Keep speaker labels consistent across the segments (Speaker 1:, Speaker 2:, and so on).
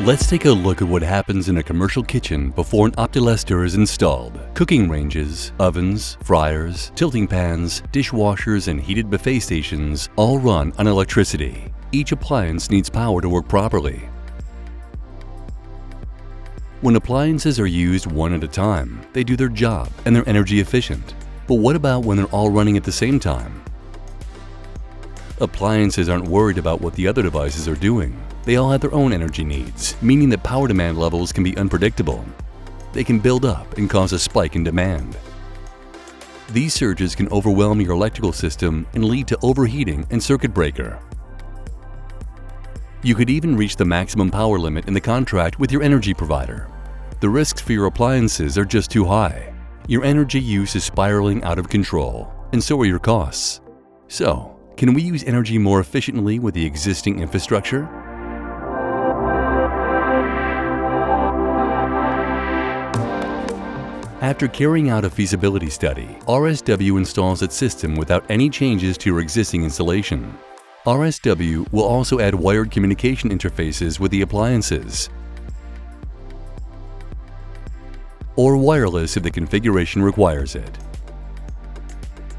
Speaker 1: Let's take a look at what happens in a commercial kitchen before an OPTILESTEUR is installed. Cooking ranges, ovens, fryers, tilting pans, dishwashers, and heated buffet stations all run on electricity. Each appliance needs power to work properly. When appliances are used one at a time, they do their job and they're energy efficient. But what about when they're all running at the same time? Appliances aren't worried about what the other devices are doing. They all have their own energy needs, meaning that power demand levels can be unpredictable. They can build up and cause a spike in demand. These surges can overwhelm your electrical system and lead to overheating and circuit breaker. You could even reach the maximum power limit in the contract with your energy provider. The risks for your appliances are just too high. Your energy use is spiraling out of control, and so are your costs. So, can we use energy more efficiently with the existing infrastructure? After carrying out a feasibility study, RSW installs its system without any changes to your existing installation. RSW will also add wired communication interfaces with the appliances, or wireless if the configuration requires it.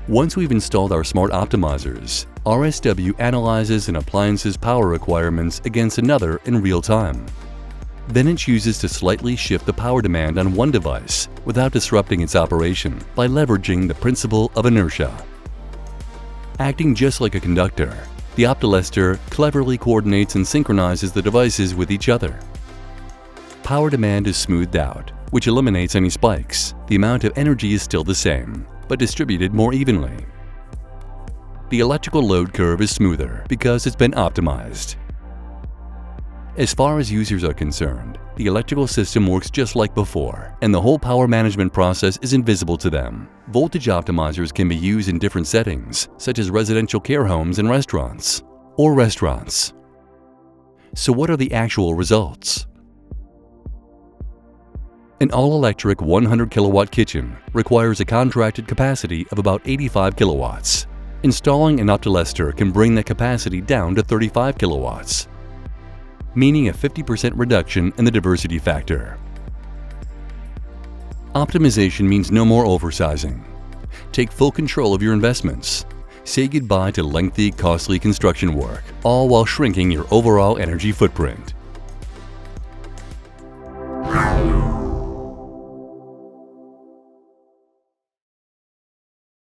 Speaker 1: Once we've installed our smart optimizers, RSW analyzes an appliance's power requirements against another in real time. Then it chooses to slightly shift the power demand on one device without disrupting its operation by leveraging the principle of inertia. Acting just like a conductor, the OPTILESTEUR cleverly coordinates and synchronizes the devices with each other. Power demand is smoothed out, which eliminates any spikes. The amount of energy is still the same, but distributed more evenly. The electrical load curve is smoother because it's been optimized. As far as users are concerned, the electrical system works just like before, and the whole power management process is invisible to them. Voltage optimizers can be used in different settings, such as residential care homes and restaurants. So what are the actual results? An all-electric 100 kilowatt kitchen requires a contracted capacity of about 85 kilowatts. Installing an OPTILESTEUR can bring that capacity down to 35 kilowatts. Meaning a 50% reduction in the diversity factor. Optimization means no more oversizing. Take full control of your investments. Say goodbye to lengthy, costly construction work, all while shrinking your overall energy footprint.